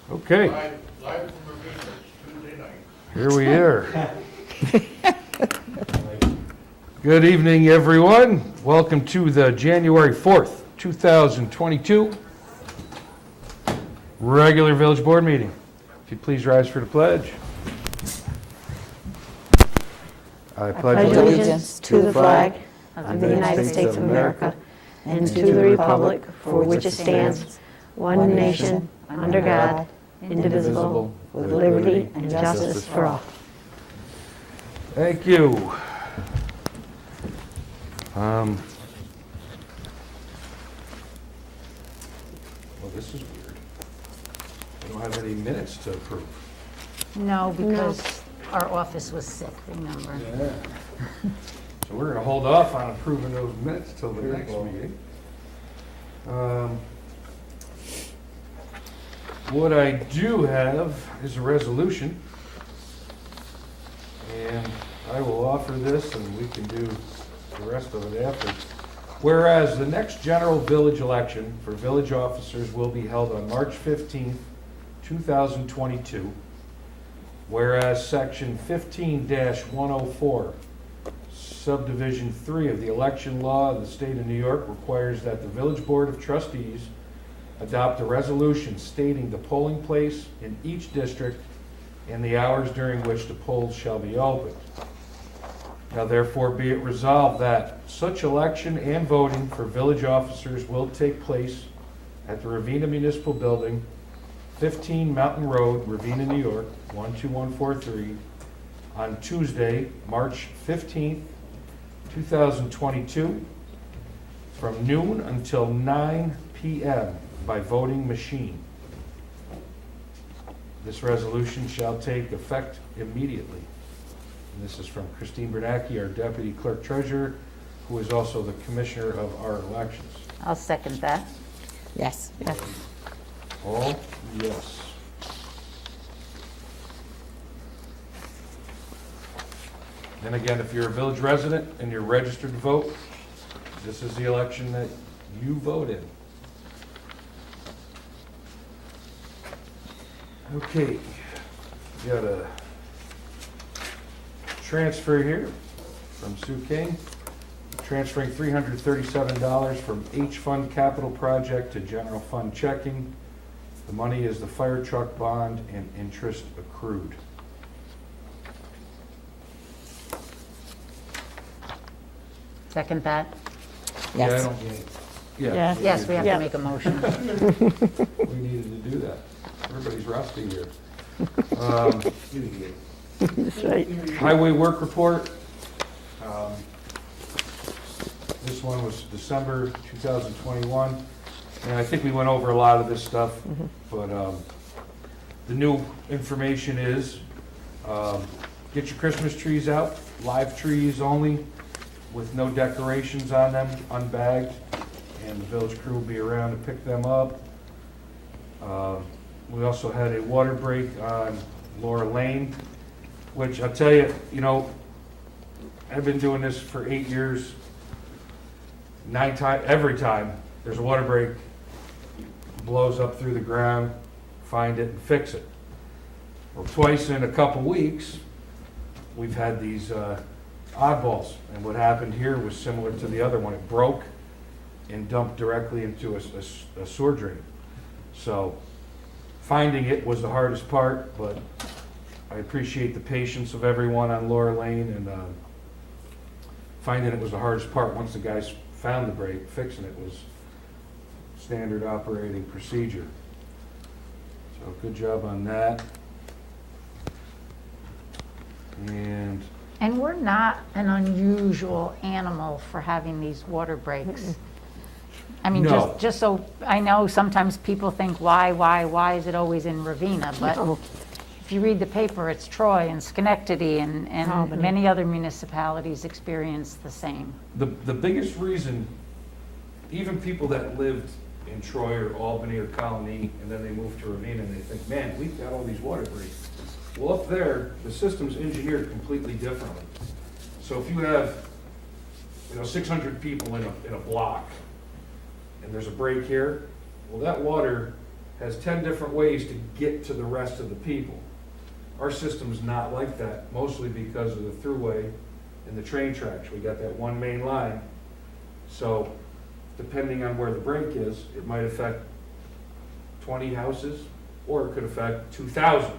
Okay, Live from Ravena, Tuesday night. here we are. Good evening, everyone. Welcome to the January 4th, 2022 regular Village Board meeting. If you please rise for the pledge. I pledge allegiance to the flag of the United States of America and to the republic for which it stands, one nation, under God, indivisible, with liberty and justice for all. Thank you. Well, this is weird. I don't have any minutes to approve. No, because our office was sick, remember? Yeah. So we're going to hold off on approving those minutes till the next meeting. What I do have is a resolution, and I will offer this, and we can do the rest of it after. Whereas the next general village election for village officers will be held on March 15th, 2022. Whereas Section 15-104, Subdivision 3 of the election law of the state of New York requires that the Village Board of Trustees adopt a resolution stating the polling place in each district and the hours during which the polls shall be opened. Now therefore be it resolved that such election and voting for village officers will take place at the Ravena Municipal Building, 15 Mountain Road, Ravena, New York, 12143, on Tuesday, March 15th, 2022, from noon until 9 p.m. by voting machine. This resolution shall take effect immediately. And this is from Christine Bernacki, our Deputy Clerk-Treasurer, who is also the Commissioner of our elections. I'll second that. Yes. All yes. And again, if you're a village resident and you're registered to vote, this is the election that you vote in. Okay, we got a transfer here from Sue King, transferring $337 from H Fund Capital Project to General Fund Checking. The money is the fire truck bond and interest accrued. Second that? Yeah, I Yes. don't get it. Yeah. Yeah. Yes, we have Yeah. to make a motion. We needed to do that. Everybody's rusty here. You didn't get it. That's right. Highway work report. This one was December 2021, and I think we went over a lot of this stuff, but the new information is get your Christmas trees out, live trees only, with no decorations on them, unbagged, and the village crew will be around to pick them up. We also had a water break on Laura Lane, which I'll tell you, I've been doing this for 8 years. Every time there's a water break, blows up through the ground, find it and fix it. Well, twice in a couple weeks, we've had these oddballs, and what happened here was similar to the other one. It broke and dumped directly into a sewer drain. So finding it was the hardest part, but I appreciate the patience of everyone on Laura Lane, and finding it was the hardest part. Once the guys found the break, fixing it was standard operating procedure. So good job on that. And we're not an unusual animal for having these water breaks. I mean, No. just so, I know sometimes people think, why is it always in Ravena? But No. if you read the paper, it's Troy and Schenectady and Albany. many other municipalities experience the same. The biggest reason, even people that lived in Troy or Albany or Colony, and then they moved to Ravena, and they think, man, we've got all these water breaks. Well, up there, the system's engineered completely differently. So if you have, 600 people in a block, and there's a break here, well, that water has 10 different ways to get to the rest of the people. Our system's not like that, mostly because of the throughway and the train tracks. We got that one main line. So depending on where the break is, it might affect 20 houses, or it could affect 2,000.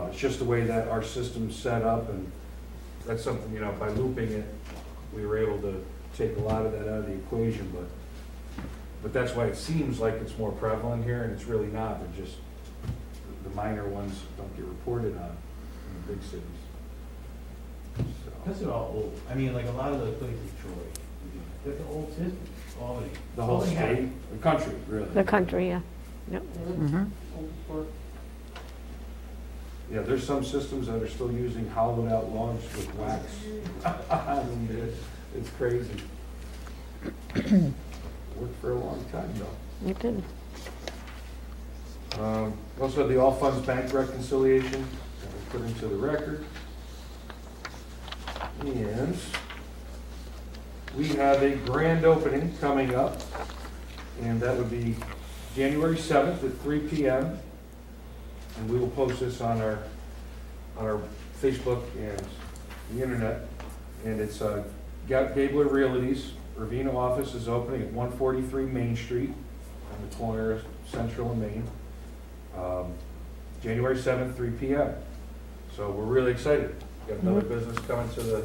It's just the way that our system's set up, and that's something, you know, by looping it, we were able to take a lot of that out of the equation, but that's why it seems like it's more prevalent here, and it's really not. They're just, the minor ones don't get reported on in the big cities. So, Because they're all old. I mean, like a lot of the places, Troy, they're the old systems, Albany. the whole Albany had- state, the country, really. The country, yeah. Yep. Yeah, there's some systems that are still using hollowed out logs with wax. I mean, it's crazy. Worked for a long time though. It did. Also, the all funds bank reconciliation that was put into the record. And we have a grand opening coming up, and that would be January 7th at 3 p.m. And we will post this on our Facebook and the internet. And it's Gabler Realty's Ravena office is opening at 143 Main Street on the corner of Central and Main. January 7th, 3 p.m. So we're really excited. Got another business coming to the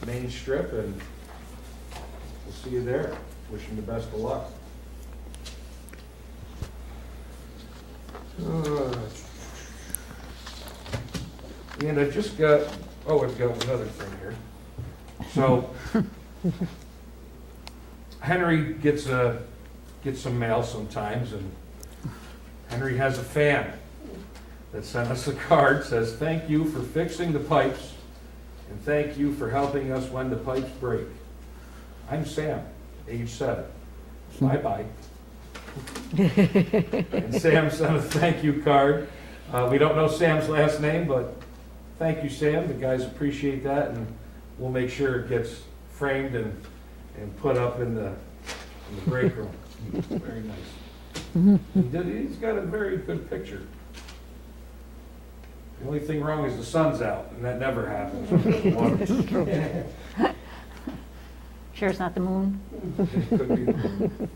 main strip, and we'll see you there. Wishing the best of luck. And I just got, I've got another thing here. So, Henry gets some mail sometimes, and Henry has a fan that sent us a card, says, "Thank you for fixing the pipes, and thank you for helping us when the pipes break. I'm Sam, age 7. Bye-bye." And Sam sent a thank you card. We don't know Sam's last name, but thank you, Sam. The guys appreciate that, and we'll make sure it gets framed and put up in the break room. Very nice. He's got a very good picture. The only thing wrong is the sun's out, and that never happens. Sure it's not the moon? It could be the moon.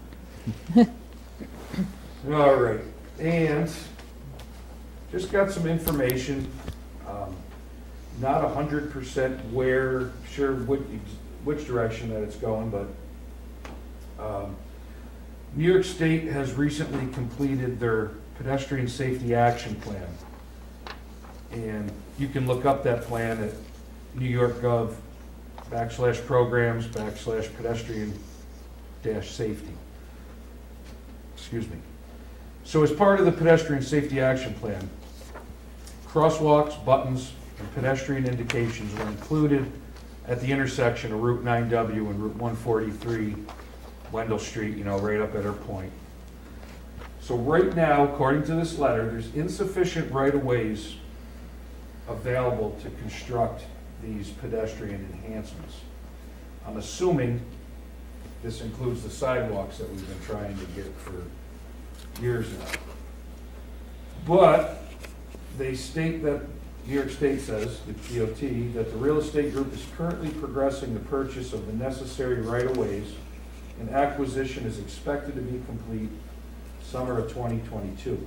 All right, and just got some information. Not 100% sure which direction that it's going, but New York State has recently completed their pedestrian safety action plan. And you can look up that plan at newyork.gov/programs/pedestrian-safety. Excuse me. So as part of the pedestrian safety action plan, crosswalks, buttons, and pedestrian indications were included at the intersection of Route 9W and Route 143, Wendell Street, right up at her point. So right now, according to this letter, there's insufficient right-of-ways available to construct these pedestrian enhancements. I'm assuming this includes the sidewalks that we've been trying to get for years now. But they state that, New York State says, the DOT, that the real estate group is currently progressing the purchase of the necessary right-of-ways, and acquisition is expected to be complete summer of 2022.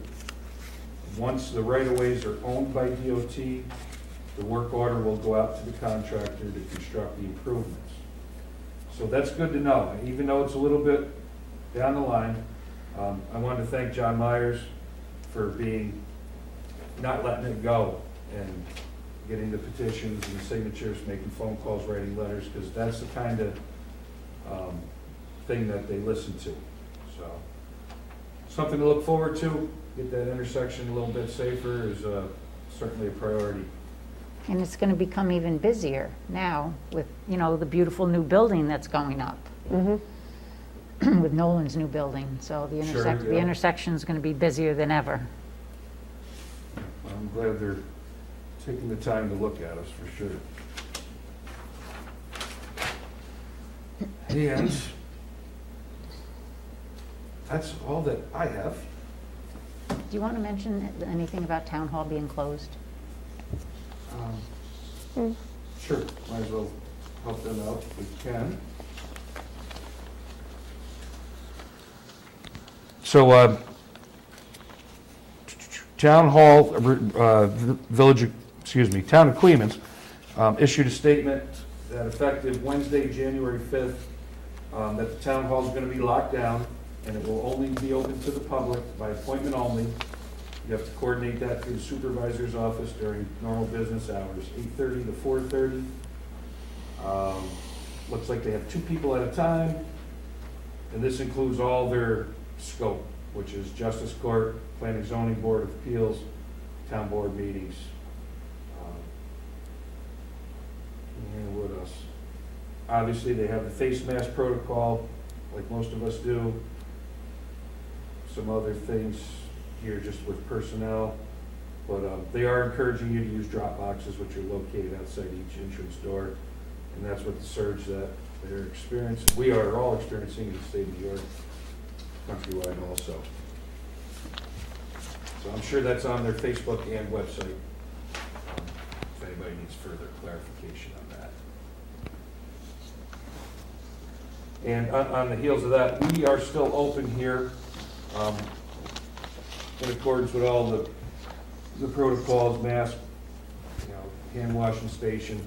Once the right-of-ways are owned by DOT, the work order will go out to the contractor to construct the improvements. So that's good to know. Even though it's a little bit down the line, I wanted to thank John Myers for not letting it go and getting the petitions and the signatures, making phone calls, writing letters, because that's the kind of thing that they listen to. So something to look forward to. Get that intersection a little bit safer is certainly a priority. And it's going to become even busier now with, the beautiful new building that's going up. With Nolan's new building. So the intersection's going to be busier than ever. I'm glad they're taking the time to look at us, for sure. And that's all that I have. Do you want to mention anything about Town Hall being closed? Sure, might as well help them out if we can. So, Town Hall, Town of Clemens issued a statement that effective Wednesday, January 5th, that the Town Hall is going to be locked down, and it will only be open to the public by appointment only. You have to coordinate that through the supervisor's office during normal business hours, 8:30 to 4:30. Looks like they have 2 people at a time, and this includes all their scope, which is Justice Court, Planning Zoning Board of Appeals, Town Board meetings. And what else? Obviously, they have the face mask protocol, like most of us do. Some other things here just with personnel, but they are encouraging you to use drop boxes, which are located outside each entrance door, and that's what the surge that they're experiencing, we are all experiencing in the state of New York, countrywide also. So I'm sure that's on their Facebook and website, if anybody needs further clarification on that. And on the heels of that, we are still open here, in accordance with all the protocols, mask, hand washing station.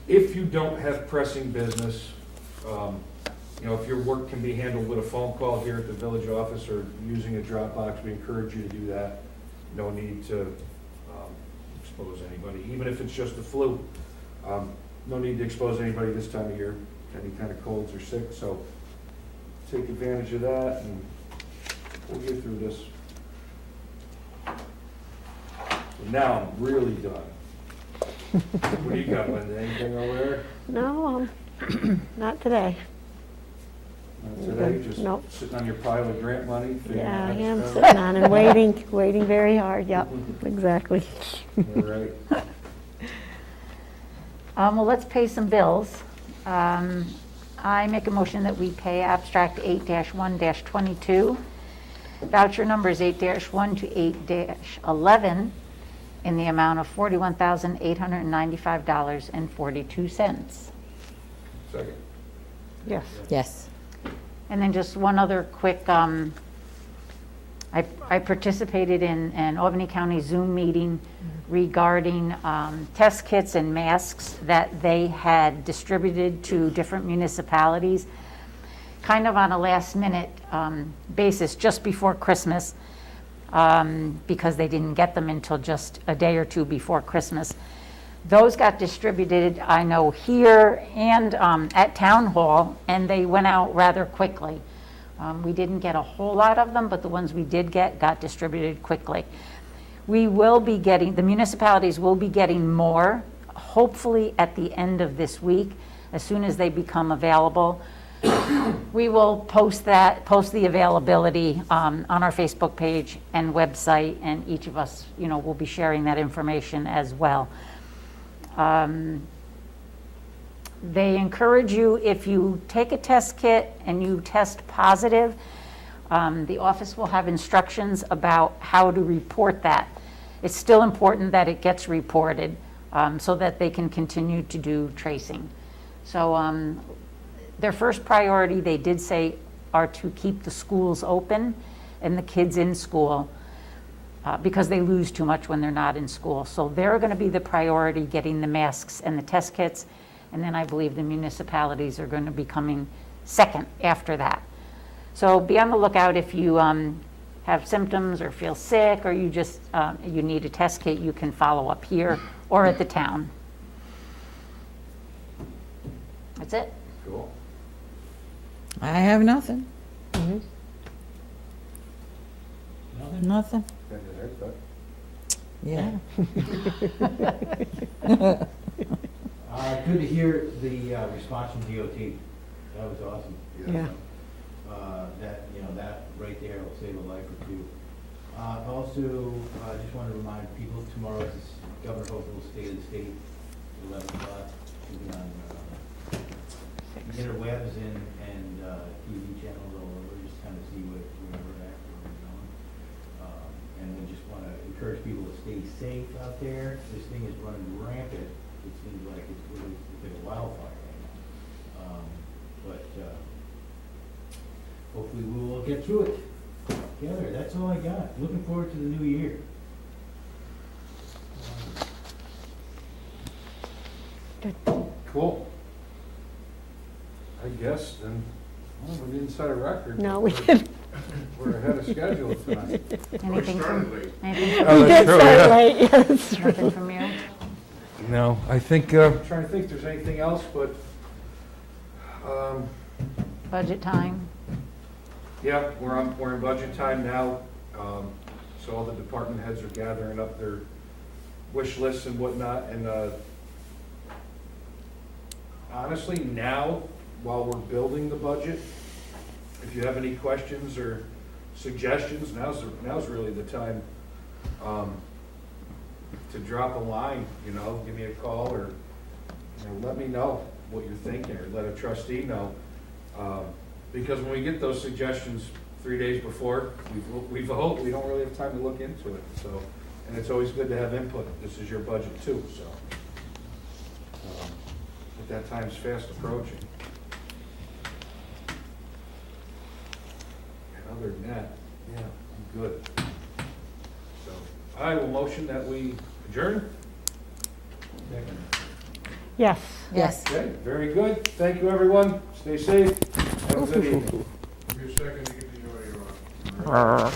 If you don't have pressing business, if your work can be handled with a phone call here at the village office or using a drop box, we encourage you to do that. No need to expose anybody, even if it's just the flu. No need to expose anybody this time of year, any kind of colds or sick, so take advantage of that and we'll get through this. So now I'm really done. What do you got, Linda? Anything over there? No, not today. Not today? Just Nope. sitting on your pile of grant money? Yeah, I am sitting on and waiting very hard, yep, exactly. All right. Well, let's pay some bills. I make a motion that we pay abstract 8-1-22, voucher numbers 8-1 to 8-11 in the amount of $41,895.42. Second. Yes. Yes. And then just one other quick, I participated in an Albany County Zoom meeting regarding test kits and masks that they had distributed to different municipalities, kind of on a last minute basis just before Christmas, because they didn't get them until just a day or two before Christmas. Those got distributed, I know, here and at Town Hall, and they went out rather quickly. We didn't get a whole lot of them, but the ones we did get got distributed quickly. We will be getting, the municipalities will be getting more, hopefully at the end of this week, as soon as they become available. We will post the availability on our Facebook page and website, and each of us, will be sharing that information as well. They encourage you, if you take a test kit and you test positive, the office will have instructions about how to report that. It's still important that it gets reported so that they can continue to do tracing. So their first priority, they did say, are to keep the schools open and the kids in school because they lose too much when they're not in school. So they're going to be the priority, getting the masks and the test kits. And then I believe the municipalities are going to be coming second after that. So be on the lookout if you have symptoms or feel sick, or you just you need a test kit, you can follow up here or at the town. That's it. Cool. I have nothing. Nothing. Got your haircut. Yeah. Good to hear the response from DOT. That was awesome. Yeah. That right there will save a life or two. Also, I just want to remind people, tomorrow is Governor Hochul's State of the State, 11 o'clock. Should be on interwebs and TV channels all over, just kind of see where we're at, where we're going. And be safe out there. This thing is running rampant. It seems like it's really, it's like a wildfire right now. But hopefully we will get through it together. That's all I got. Looking forward to the new year. Cool. I guess then, well, we didn't set a record. No, we but didn't. We're ahead of schedule tonight. We Anything started from, late. anything Oh, We that's did true, start yeah. late, yeah, that's true. nothing from you? No, I think, I'm trying to think if there's anything else, but, Budget time? yeah, we're in budget time now. So all the department heads are gathering up their wish lists and whatnot, and, honestly, now, while we're building the budget, if you have any questions or suggestions, now's really the time, to drop a line, you know, give me a call, or, you know, let me know what you're thinking, or let a trustee know. Because when we get those suggestions 3 days before, we vote, we don't really have time to look into it, so, and it's always good to have input. This is your budget too, so. But that time's fast approaching. And other than that, yeah, I'm good. So, I will motion that we adjourn. Second. Yes. Yes. Okay, very good. Thank you, everyone. Stay safe. Have a good evening. Give me a second to get the audio on.